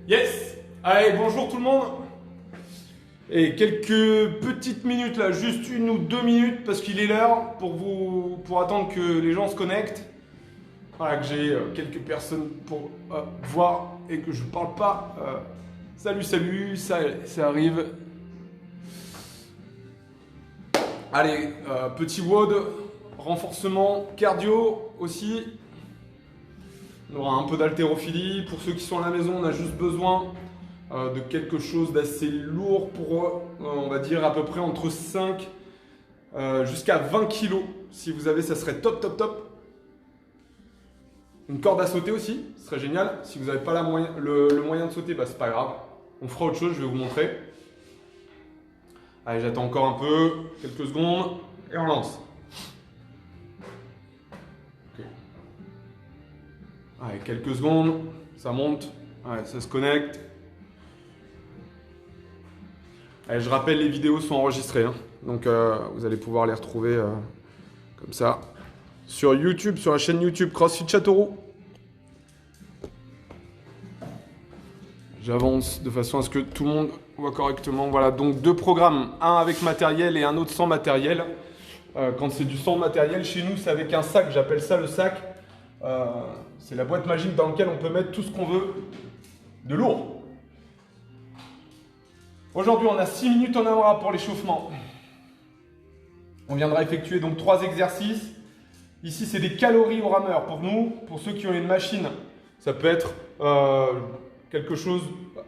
Yes! Allez, bonjour tout le monde! Et quelques petites minutes là, juste 1 ou 2 minutes parce qu'il est l'heure pour attendre que les gens se connectent. Voilà, que j'ai quelques personnes pour voir et que je parle pas. Salut, salut, ça arrive. Allez, petit WOD, renforcement cardio aussi. On aura un peu d'haltérophilie. Pour ceux qui sont à la maison, on a juste besoin de quelque chose d'assez lourd pour, on va dire, à peu près entre 5 jusqu'à 20 kilos. Si vous avez, ça serait top, top, top. Une corde à sauter aussi, ce serait génial. Si vous n'avez pas le moyen de sauter, bah, c'est pas grave. On fera autre chose, je vais vous montrer. Allez, j'attends encore un peu, quelques secondes, et on lance. Okay. Allez, quelques secondes, ça monte, allez, ça se connecte. Allez, je rappelle, les vidéos sont enregistrées, hein. Donc vous allez pouvoir les retrouver comme ça sur YouTube, sur la chaîne YouTube CrossFit Châteauroux. J'avance de façon à ce que tout le monde voit correctement. Voilà, donc 2 programmes, un avec matériel et un autre sans matériel. Quand c'est du sans matériel, chez nous, c'est avec un sac, j'appelle ça le sac. C'est la boîte magique dans laquelle on peut mettre tout ce qu'on veut de lourd. Aujourd'hui, on a 6 minutes en AMRAP pour l'échauffement. On viendra effectuer donc 3 exercices. Ici, c'est des calories au rameur pour nous. Pour ceux qui ont une machine, ça peut être quelque chose,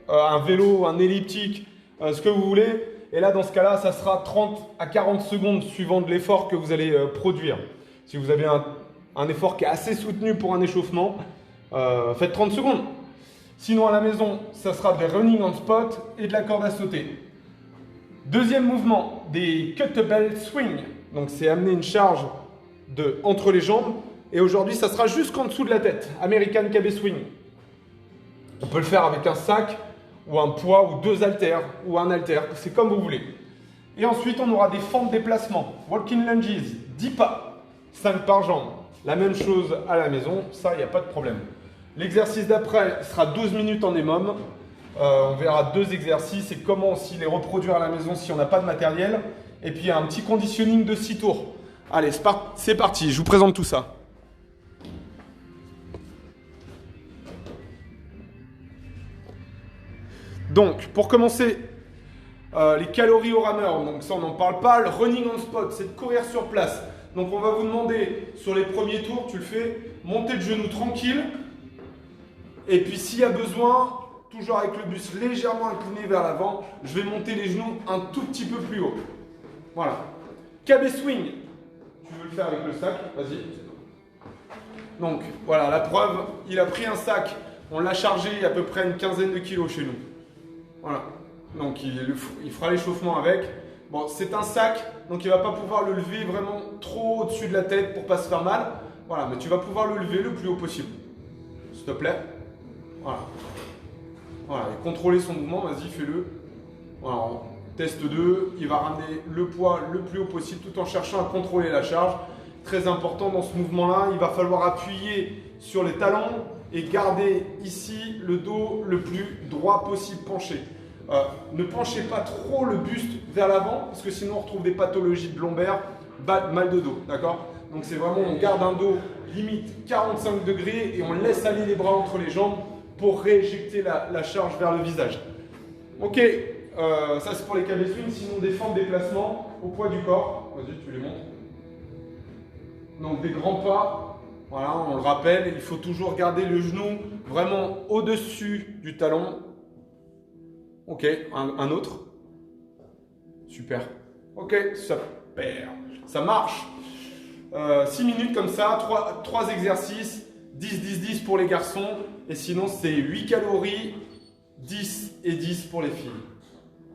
un vélo, un elliptique, ce que vous voulez. Et là, dans ce cas-là, ça sera 30 à 40 secondes suivant de l'effort que vous allez produire. Si vous avez un effort qui est assez soutenu pour un échauffement, faites 30 secondes. Sinon, à la maison, ça sera des running on spot et de la corde à sauter. Deuxième mouvement, des kettlebell swing. Donc, c'est amener une charge entre les jambes. Et aujourd'hui, ça sera jusqu'en dessous de la tête. American KB swing. On peut le faire avec un sac ou un poids ou 2 haltères ou un haltère. C'est comme vous voulez. Et ensuite, on aura des fentes déplacement. Walking lunges, 10 pas, 5 par jambe. La même chose à la maison, ça, il n'y a pas de problème. L'exercice d'après sera 12 minutes en EMOM. On verra 2 exercices et comment aussi les reproduire à la maison si on n'a pas de matériel. Et puis, il y a un petit conditioning de 6 tours. Allez, c'est parti, je vous présente tout ça. Donc, pour commencer, les calories au rameur, donc ça on n'en parle pas. Le running on spot, c'est de courir sur place. Donc on va vous demander, sur les premiers tours, tu le fais, monter de genoux tranquille. Et puis s'il y a besoin, toujours avec le buste légèrement incliné vers l'avant, je vais monter les genoux un tout petit peu plus haut. Voilà. KB swing, tu veux le faire avec le sac, vas-y. Donc voilà, la preuve, il a pris un sac, on l'a chargé à peu près une quinzaine de kilos chez nous. Voilà, donc il fera l'échauffement avec. Bon, c'est un sac, donc il ne va pas pouvoir le lever vraiment trop au-dessus de la tête pour ne pas se faire mal. Voilà, mais tu vas pouvoir le lever le plus haut possible. S'il te plaît. Voilà. Voilà, et contrôler son mouvement, vas-y, fais-le. Voilà, test 2, il va ramener le poids le plus haut possible tout en cherchant à contrôler la charge. Très important dans ce mouvement-là, il va falloir appuyer sur les talons et garder ici le dos le plus droit possible penché. Ne penchez pas trop le buste vers l'avant parce que sinon on retrouve des pathologies de lombaire, mal de dos, d'accord? Donc c'est vraiment, on garde un dos limite 45 degrés et on laisse aller les bras entre les jambes pour rééjecter la charge vers le visage. Ok, ça c'est pour les KB swing, sinon des fentes déplacement au poids du corps. Vas-y, tu les montres. Donc des grands pas, voilà, on le rappelle, il faut toujours garder le genou vraiment au-dessus du talon. Ok, un autre. Super. Ok, super. Ça marche. 6 minutes comme ça, 3 exercices, 10, 10, 10 pour les garçons. Et sinon, c'est 8 calories, 10 et 10 pour les filles.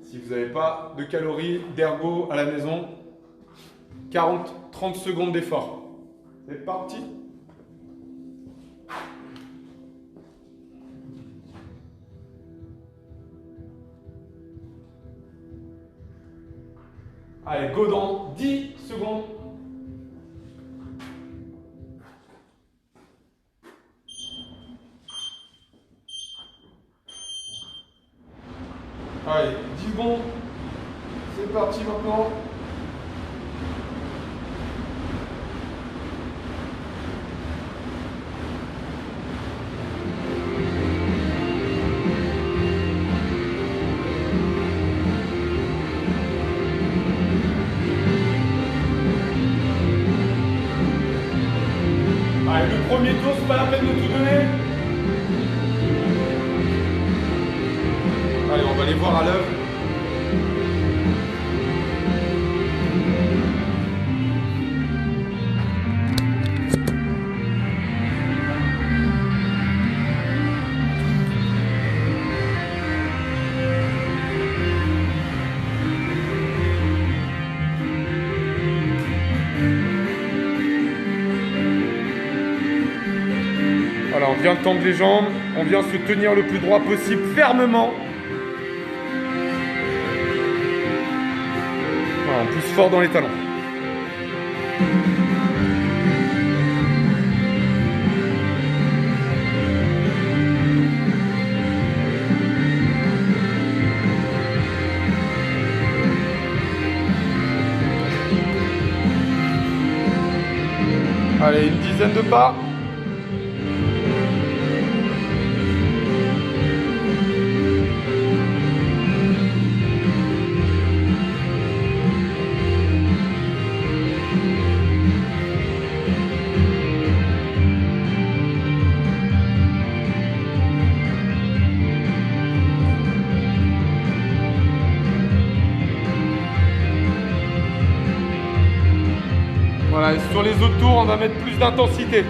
Si vous n'avez pas de calories d'ergo à la maison, 30 secondes d'effort. C'est parti. Allez, go dans 10 secondes. Allez, 10 secondes. C'est parti maintenant. Allez, le premier tour, c'est pas la peine de tout donner. Allez, on va les voir à l'œuvre. Voilà, on vient tendre les jambes, on vient se tenir le plus droit possible, fermement. Voilà, on pousse fort dans les talons. Allez, une dizaine de pas. Voilà, et sur les autres tours, on va mettre plus d'intensité.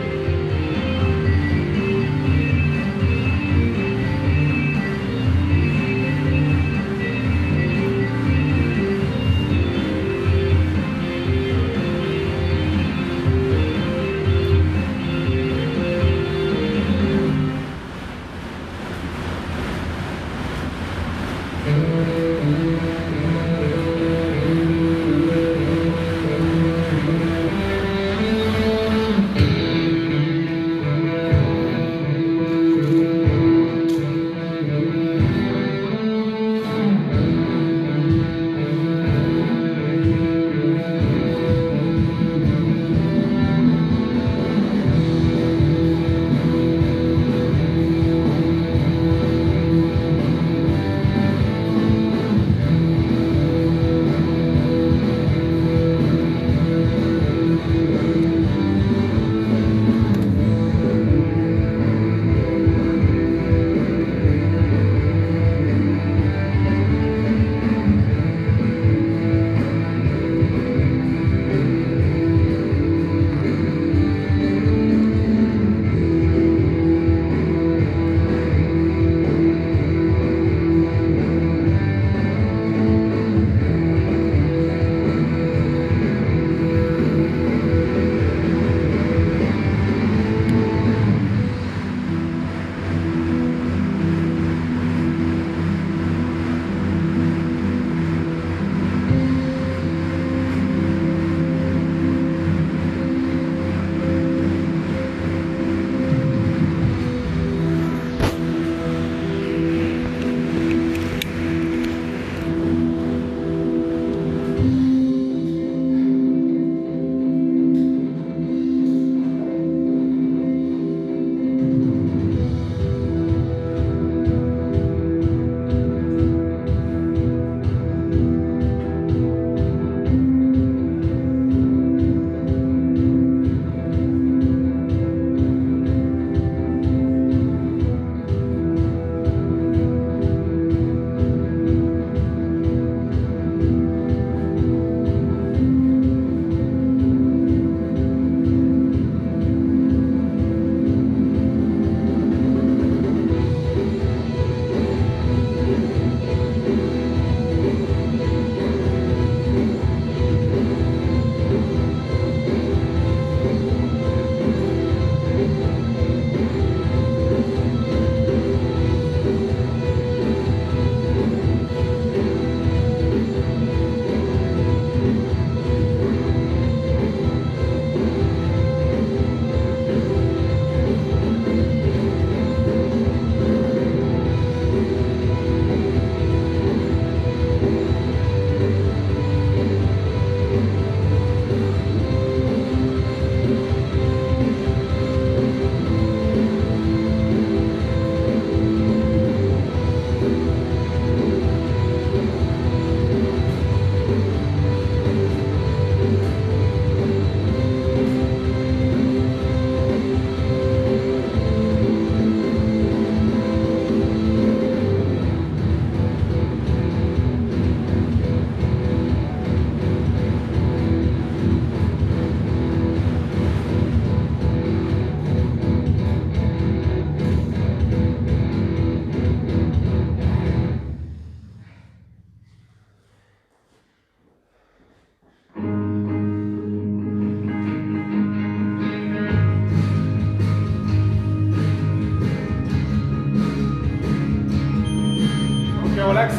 fais relax.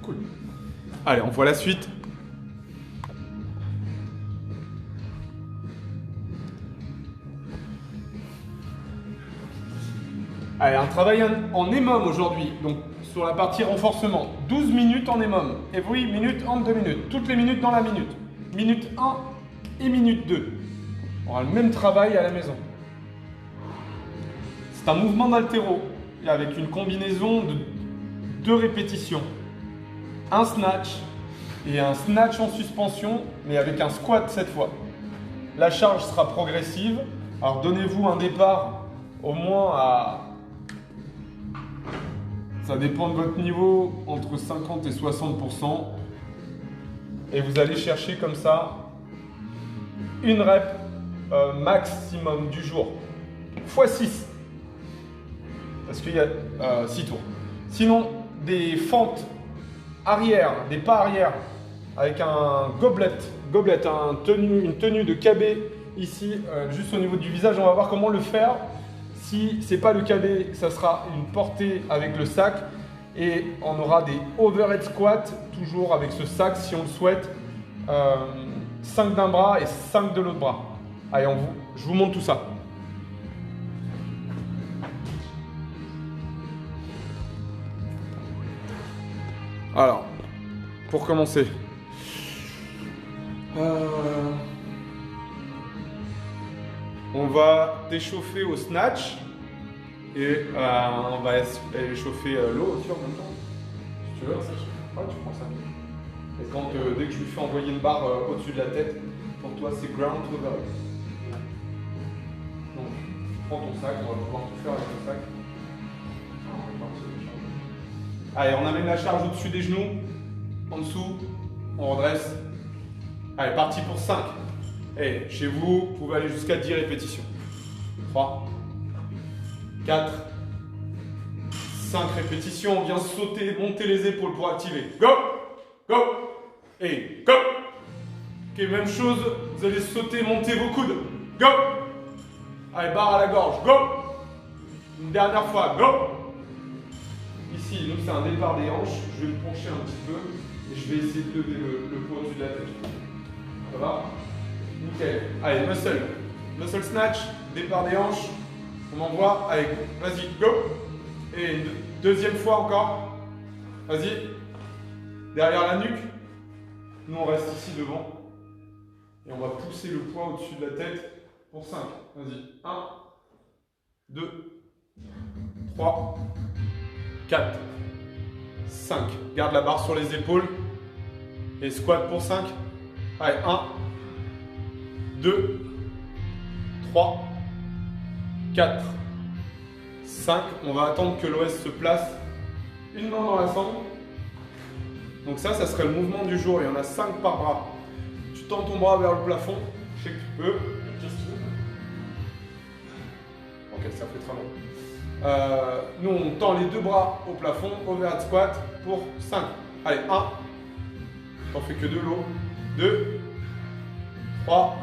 Cool. Allez, on voit la suite. Allez, un travail en EMOM aujourd'hui, donc sur la partie renforcement. 12 minutes en EMOM. Every minute en 2 minutes. Toutes les minutes dans la minute. Minute 1 et minute 2. On aura le même travail à la maison. C'est un mouvement d'haltéro avec une combinaison de 2 répétitions. Un snatch et un snatch en suspension, mais avec un squat cette fois. La charge sera progressive. Alors donnez-vous un départ au moins à... Ça dépend de votre niveau, entre 50 et 60%. Et vous allez chercher comme ça une rep maximum du jour. X 6. Parce qu'il y a 6 tours. Sinon, des fentes arrière, des pas arrière, avec un gobelet, une tenue de KB ici, juste au niveau du visage. On va voir comment le faire. Si ce n'est pas le KB, ça sera une portée avec le sac. Et on aura des overhead squats, toujours avec ce sac si on le souhaite. 5 d'un bras et 5 de l'autre bras. Allez, je vous montre tout ça. Alors, pour commencer. On va t'échauffer au snatch et on va échauffer l'eau aussi en même temps. Si tu veux, ouais, tu prends ça. Et quand, dès que je lui fais envoyer une barre au-dessus de la tête, pour toi c'est ground to overhead. Donc, prends ton sac, on va pouvoir tout faire avec le sac. Allez, on amène la charge au-dessus des genoux, en dessous, on redresse. Allez, parti pour 5. Et chez vous, vous pouvez aller jusqu'à 10 répétitions. 3, 4, 5 répétitions. On vient sauter, monter les épaules pour activer. Go! Go! Et go! Ok, même chose, vous allez sauter, monter vos coudes. Go! Allez, barre à la gorge. Go! Une dernière fois. Go! Ici, nous, c'est un départ des hanches. Je vais me pencher un petit peu et je vais essayer de lever le poids au-dessus de la tête. Ça va? Nickel. Allez, muscle snatch, départ des hanches. On envoie. Allez, vas-y, go. Et une deuxième fois encore. Vas-y. Derrière la nuque. Nous, on reste ici devant. Et on va pousser le poids au-dessus de la tête pour 5. Vas-y. 1, 2, 3, 4, 5. Garde la barre sur les épaules. Et squat pour 5. Allez, 1, 2, 3, 4, 5. On va attendre que l'OS se place. Une main dans la sangle. Donc ça serait le mouvement du jour. Il y en a 5 par bras. Tu tends ton bras vers le plafond. Je sais que tu peux. Ok, ça fait très long. Nous, on tend les 2 bras au plafond. Overhead squat pour 5. Allez, 1. T'en fais que 2 lots. 2, 3,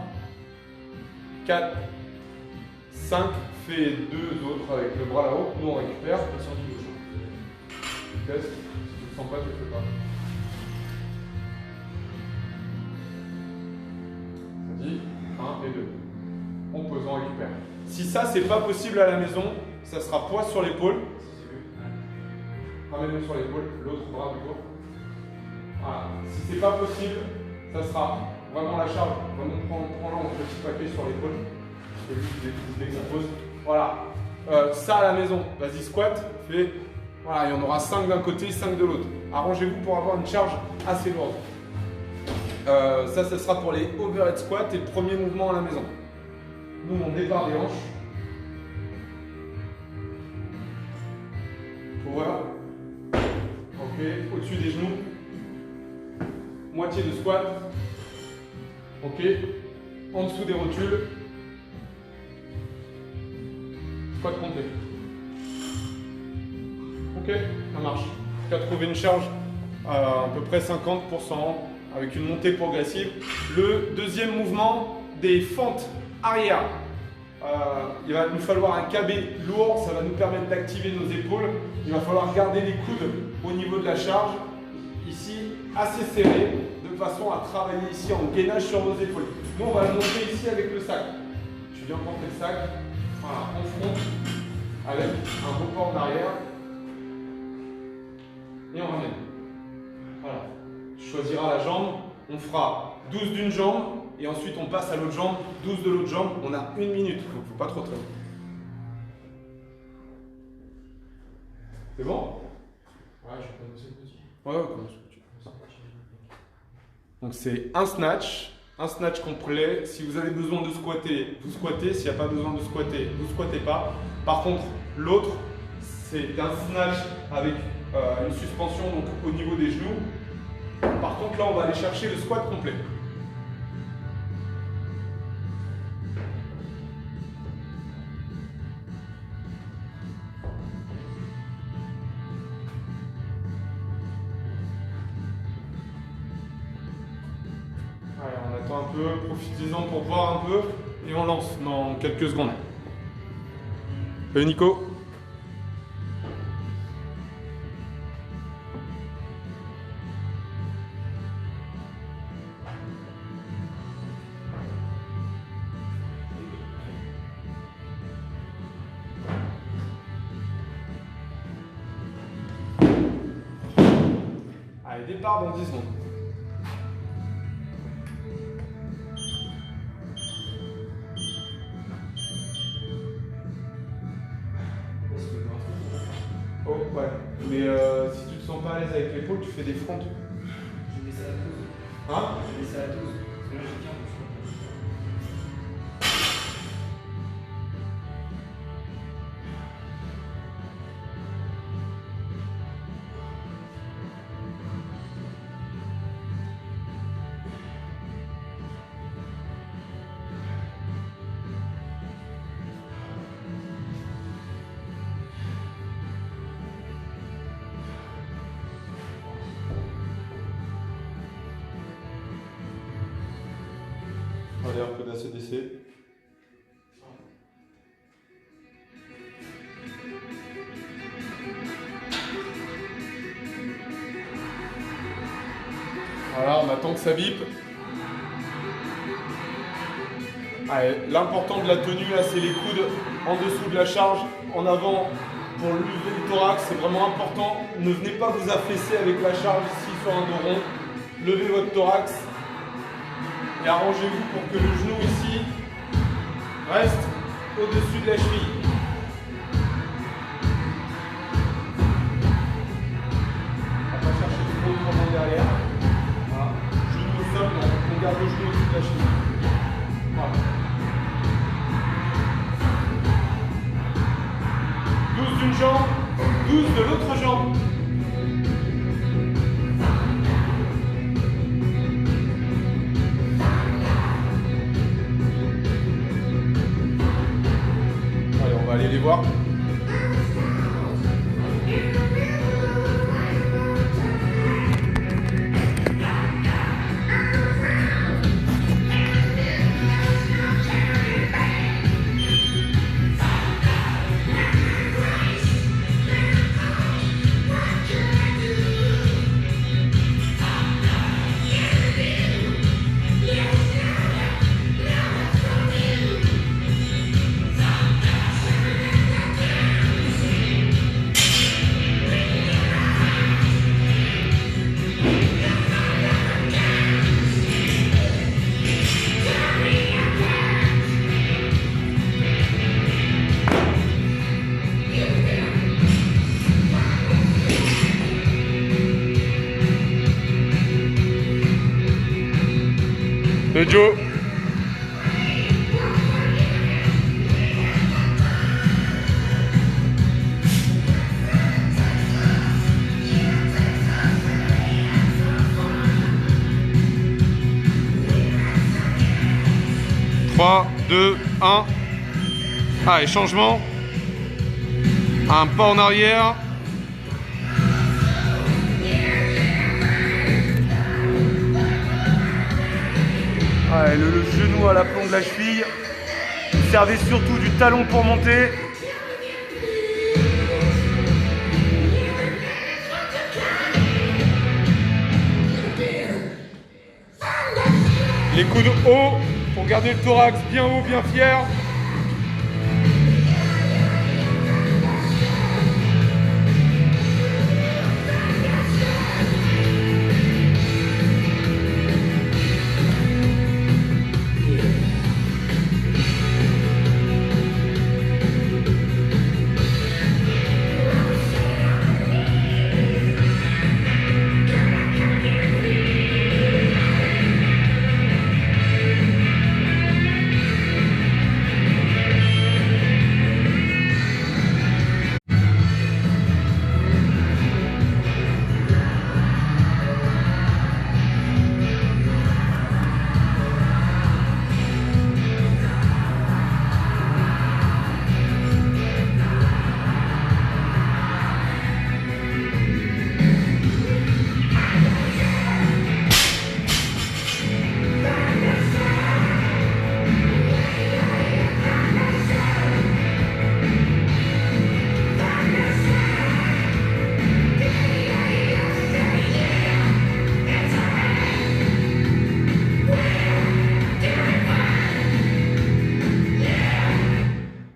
4, 5, fais 2 autres avec le bras là-haut, nous on récupère. Si tu ne le sens pas, tu ne le fais pas. Vas-y, 1 et 2. On pose, on récupère. Si ça, c'est pas possible à la maison, ça sera poids sur l'épaule. Ramène-le sur l'épaule, l'autre bras du coup. Voilà. Si c'est pas possible, ça sera vraiment la charge. Vraiment prends-le en petit paquet sur l'épaule. Et puis je décompose. Voilà. Ça à la maison, vas-y squat, fais. Voilà, il y en aura 5 d'un côté, 5 de l'autre. Arrangez-vous pour avoir une charge assez lourde. Ça, ce sera pour les overhead squats et le premier mouvement à la maison. Nous, on départ des hanches. Power. Ok, au-dessus des genoux. Moitié de squat. Ok, en dessous des rotules. Squat complet. Ok, ça marche. Tu as trouvé une charge à peu près 50%, avec une montée progressive. Le deuxième mouvement, des fentes arrière. Il va nous falloir un KB lourd, ça va nous permettre d'activer nos épaules. Il va falloir garder les coudes au niveau de la charge, ici assez serré, de façon à travailler ici en gainage sur nos épaules. Nous, on va le monter ici avec le sac. Tu viens porter le sac, voilà, en front, avec un report en arrière. Et on ramène. Voilà. Tu choisiras la jambe, on fera 12 d'une jambe, et ensuite on passe à l'autre jambe, 12 de l'autre jambe. On a 1 minute, donc il ne faut pas trop traîner. C'est bon? Ouais, je vais commencer petit. Ouais, commence petit. Donc c'est un snatch complet. Si vous avez besoin de squatter, vous squattez. S'il n'y a pas besoin de squatter, vous squattez pas. Par contre, l'autre, c'est un snatch avec une suspension donc, au niveau des genoux. Par contre, là, on va aller chercher le squat complet. Allez, on attend un peu, profitez-en pour voir un peu et on lance dans quelques secondes. Salut Nico. Allez, départ dans 10 secondes. Oh ouais, mais si tu te sens pas à l'aise avec l'épaule, tu fais des frontes. Je vais laisser à 12. Hein? Je vais laisser à 12. Parce que là, j'ai 15. Allez, un peu d'ACDC. Voilà, on attend que ça bip. Allez, l'important de la tenue là, c'est les coudes en dessous de la charge, en avant pour lever le thorax, c'est vraiment important. Ne venez pas vous affaisser avec la charge ici sur un dos rond. Levez votre thorax et arrangez-vous pour que le genou ici reste au-dessus de la cheville. On va pas chercher trop de mouvement derrière. Voilà. Genou au sol, on garde le genou au-dessus de la cheville. Voilà. 12 d'une jambe, 12 de l'autre jambe. Allez, on va aller les voir. C'est Joe. Trois, deux, un. Allez, changement. Un pas en arrière. Ouais, le genou à l'aplomb de la cheville. Servez surtout du talon pour monter. Les coudes hauts pour garder le thorax bien haut, bien fier.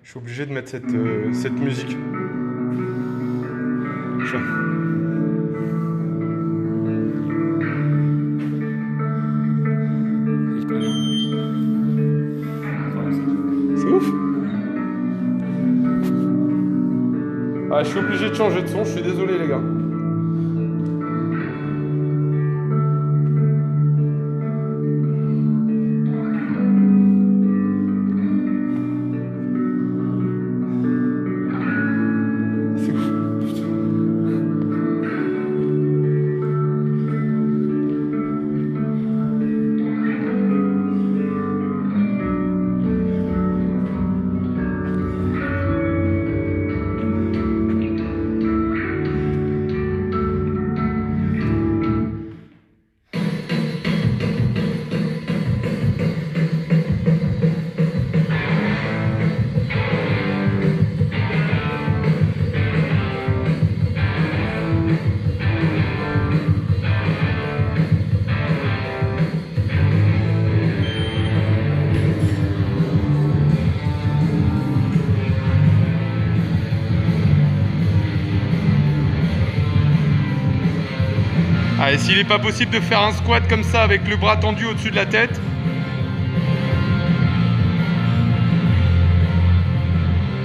Je suis obligé de mettre cette musique. C'est ouf. Ah, je suis obligé de changer de son, je suis désolé les gars. Allez, s'il n'est pas possible de faire un squat comme ça avec le bras tendu au-dessus de la tête,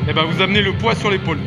et ben vous amenez le poids sur l'épaule.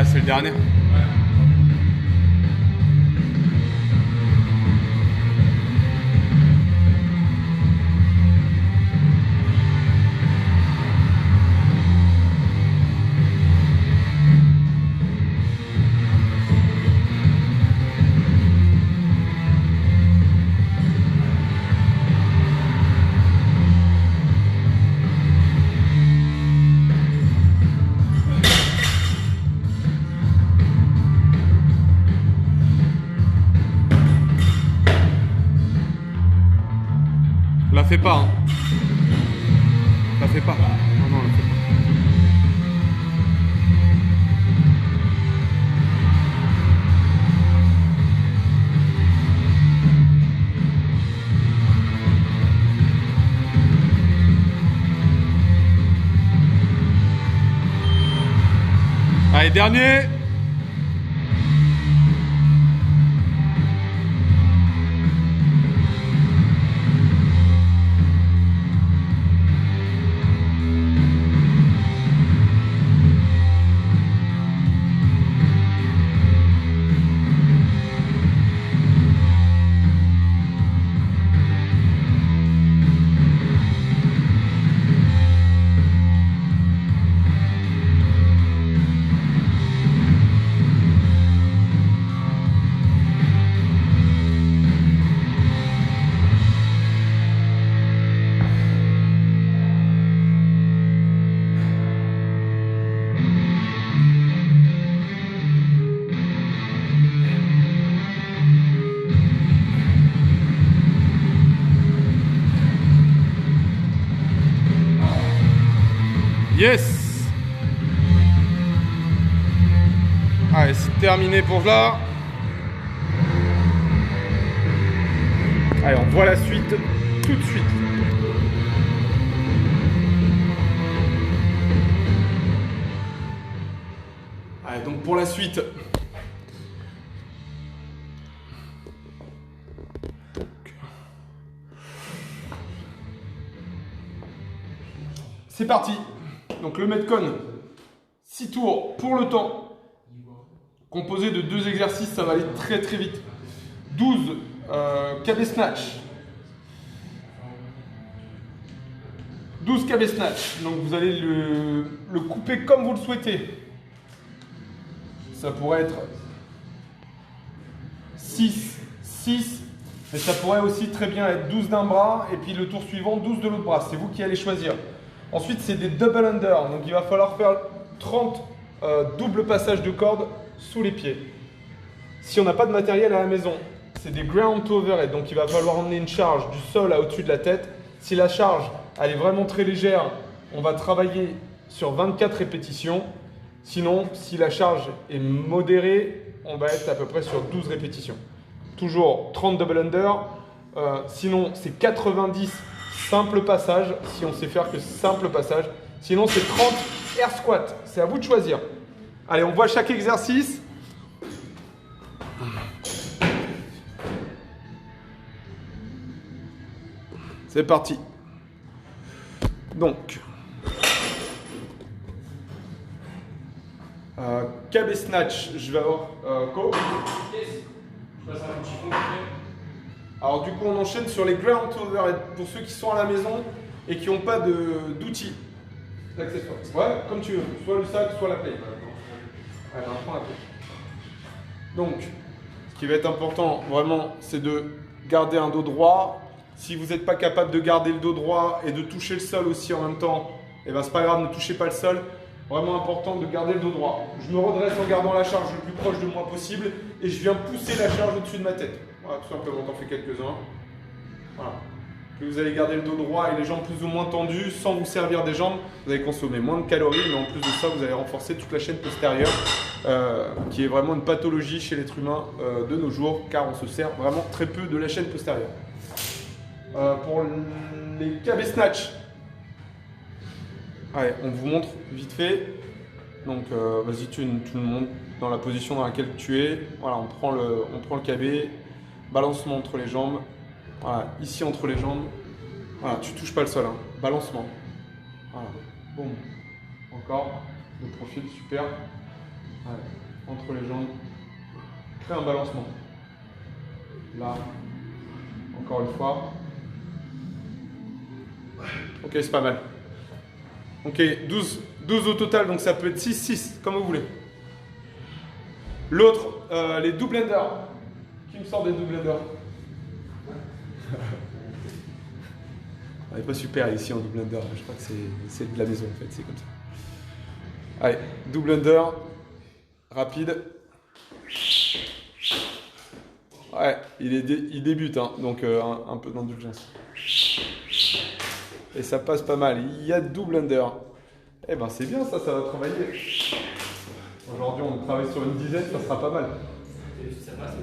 c'est le dernier. La fais pas, hein. La fais pas. Non, non, la fais pas. Allez, dernier. Yes. Allez, c'est terminé pour là. Allez, on voit la suite tout de suite. Allez, donc pour la suite. C'est parti. Donc le Metcon, 6 tours pour le temps, composé de 2 exercices, ça va aller très très vite. 12 KB snatch. 12 KB snatch, donc vous allez le couper comme vous le souhaitez. Ça pourrait être 6, 6, mais ça pourrait aussi très bien être 12 d'un bras, et puis le tour suivant, 12 de l'autre bras. C'est vous qui allez choisir. Ensuite, c'est des double under, donc il va falloir faire 30 doubles passages de corde sous les pieds. Si on n'a pas de matériel à la maison, c'est des ground to overhead, donc il va falloir emmener une charge du sol à au-dessus de la tête. Si la charge elle est vraiment très légère, on va travailler sur 24 répétitions. Sinon, si la charge est modérée, on va être à peu près sur 12 répétitions. Toujours 30 double under, sinon c'est 90 simple passage, si on sait faire que simple passage. Sinon, c'est 30 air squat. C'est à vous de choisir. Allez, on voit chaque exercice. C'est parti. Donc, KB snatch, je vais avoir Co. Yes. Je passe un petit fond. Alors du coup on enchaîne sur les ground to overhead pour ceux qui sont à la maison et qui n'ont pas d'outils, d'accessoires. Ouais, comme tu veux, soit le sac, soit la play. Allez, on prend la play. Donc, ce qui va être important vraiment, c'est de garder un dos droit. Si vous n'êtes pas capable de garder le dos droit et de toucher le sol aussi en même temps, et ben c'est pas grave, ne touchez pas le sol. Vraiment important de garder le dos droit. Je me redresse en gardant la charge le plus proche de moi possible et je viens pousser la charge au-dessus de ma tête. Voilà, tout simplement, t'en fais quelques-uns. Voilà. Plus vous allez garder le dos droit et les jambes plus ou moins tendues sans vous servir des jambes, vous allez consommer moins de calories, mais en plus de ça, vous allez renforcer toute la chaîne postérieure, qui est vraiment une pathologie chez l'être humain de nos jours, car on se sert vraiment très peu de la chaîne postérieure. Pour les KB snatch, allez, on vous montre vite fait. Donc, vas-y, tu nous montres dans la position dans laquelle tu es. Voilà, on prend le KB, balancement entre les jambes. Voilà, ici entre les jambes. Voilà, tu touches pas le sol, hein. Balancement. Voilà, boum. Encore, le profil, super. Ouais, entre les jambes. Crée un balancement. Là. Encore une fois. Ok, c'est pas mal. Ok, 12 au total, donc ça peut être 6, comme vous voulez. L'autre, les double unders. Qui me sort des double unders? On n'est pas super ici en double under. Je crois que c'est de la maison en fait, c'est comme ça. Allez, double under. Rapide. Ouais, il débute, hein, donc un peu d'indulgence. Et ça passe pas mal. Il y a double under. Eh ben c'est bien ça va travailler. Aujourd'hui on travaille sur une dizaine, ça sera pas mal. Ça passe,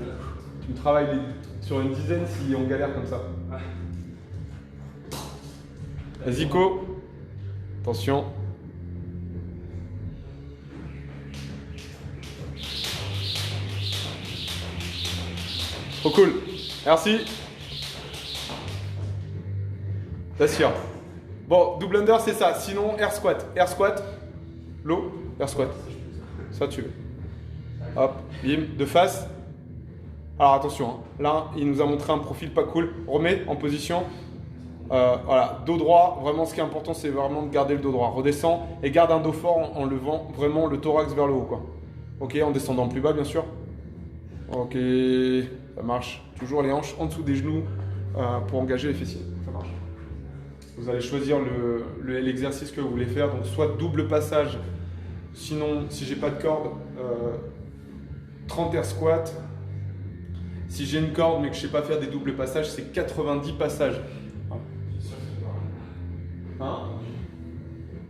Tu me travailles sur une dizaine si on galère comme ça. Vas-y Co. Attention. Trop cool. Merci. T'assures. Bon, double under, c'est ça. Sinon, air squat. Air squat. Low. Air squat. Ça, tu veux. Hop. Bim. De face. Alors, attention. Hein. Là, il nous a montré un profil pas cool. Remets en position. Voilà. Dos droit. Vraiment, ce qui est important, c'est vraiment de garder le dos droit. Redescends et garde un dos fort en levant vraiment le thorax vers le haut, quoi. Ok, en descendant plus bas, bien sûr. Ok. Ça marche. Toujours les hanches en dessous des genoux pour engager les fessiers. Ça marche. Vous allez choisir l'exercice que vous voulez faire. Donc soit double passage. Sinon, si j'ai pas de corde, 30 air squat. Si j'ai une corde mais que je sais pas faire des doubles passages, c'est 90 passages. Hein?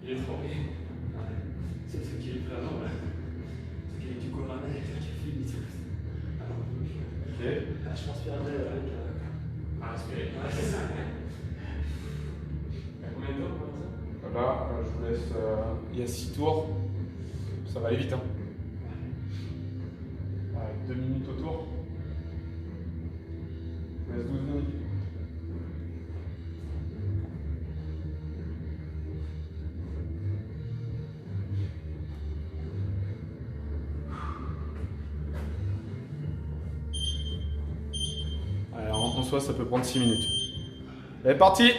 Il est trop. C'est ce qui est vraiment. C'est qu'il est du Coran avec le film. Ok. Je transpire avec. Respirer. C'est ça. Combien de temps comme ça? Voilà, je vous laisse. Il y a 6 tours. Ça va aller vite. Hein. Avec 2 minutes au tour. Je vous laisse 12 minutes. Alors, en soi, ça peut prendre 6 minutes. C'est parti!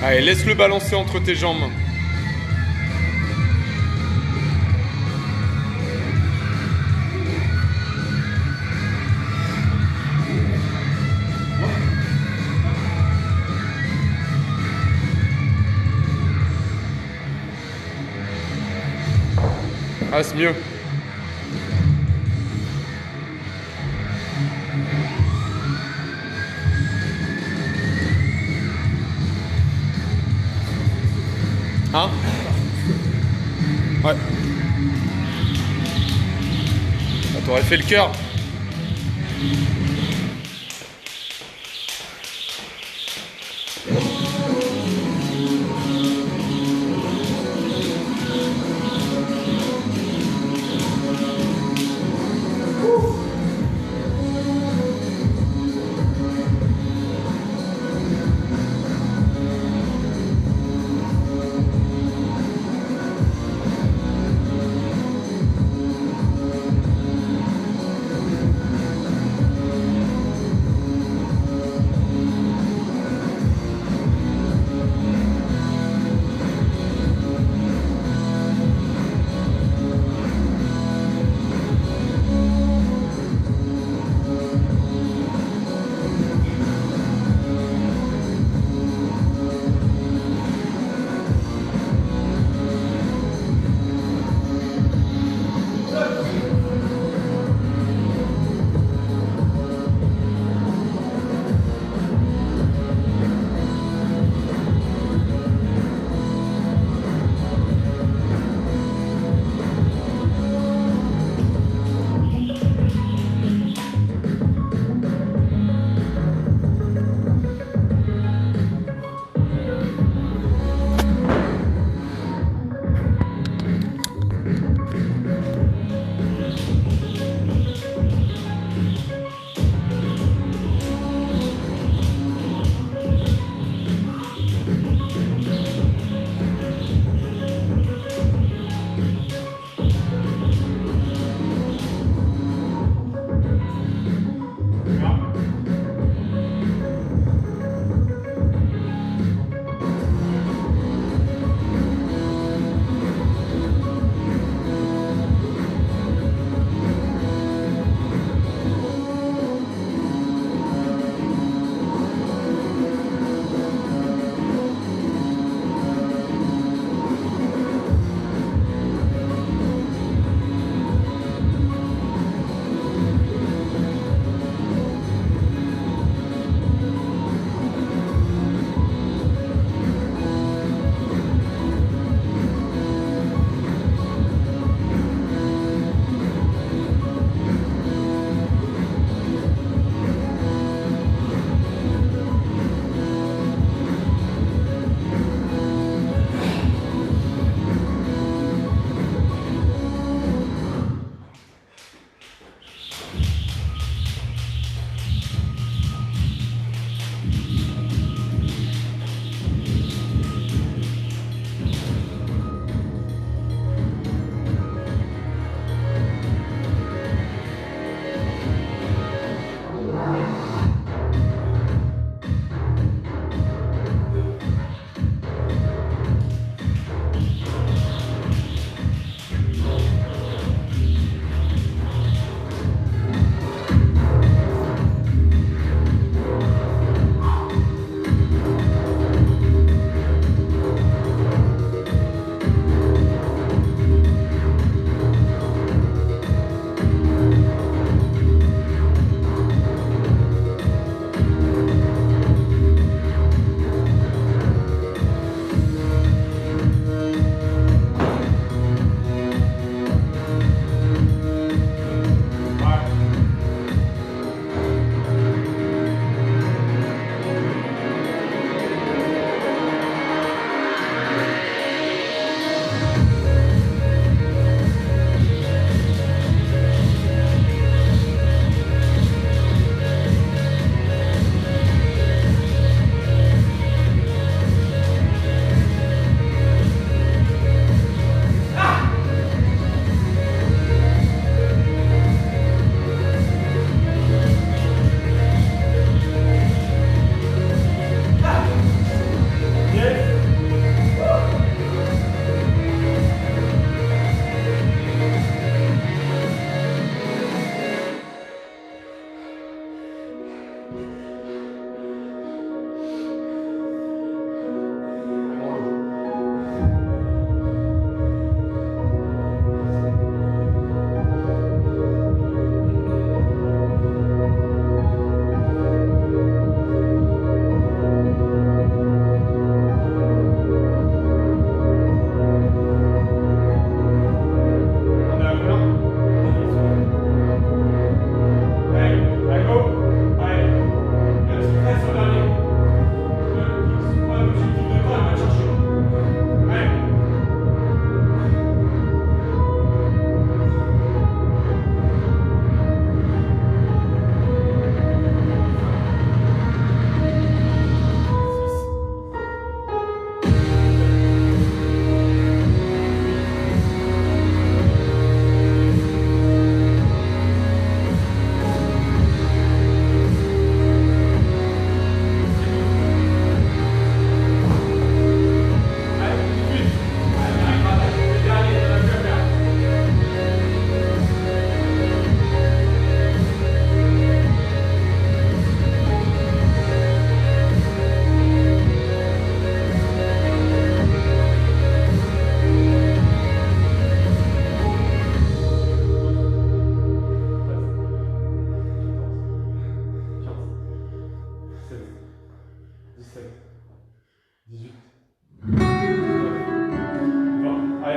Allez, laisse-le balancer entre tes jambes. Ah, c'est mieux. Hein? Ouais. Ah, t'aurais fait le cœur.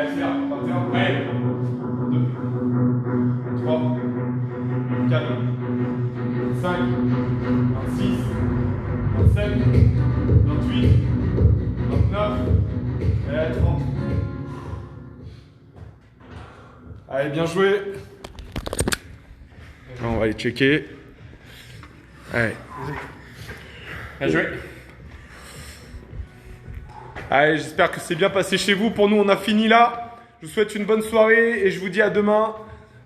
accélère. 21. Ouais. 2, 3, 4, 5, 26, 27, 28, 29, et 30. Allez, bien joué. On va aller checker. Allez. Bien joué. Allez, j'espère que c'est bien passé chez vous. Pour nous, on a fini là. Je vous souhaite une bonne soirée et je vous dis à demain,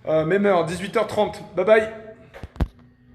même heure, 18h30. Bye bye.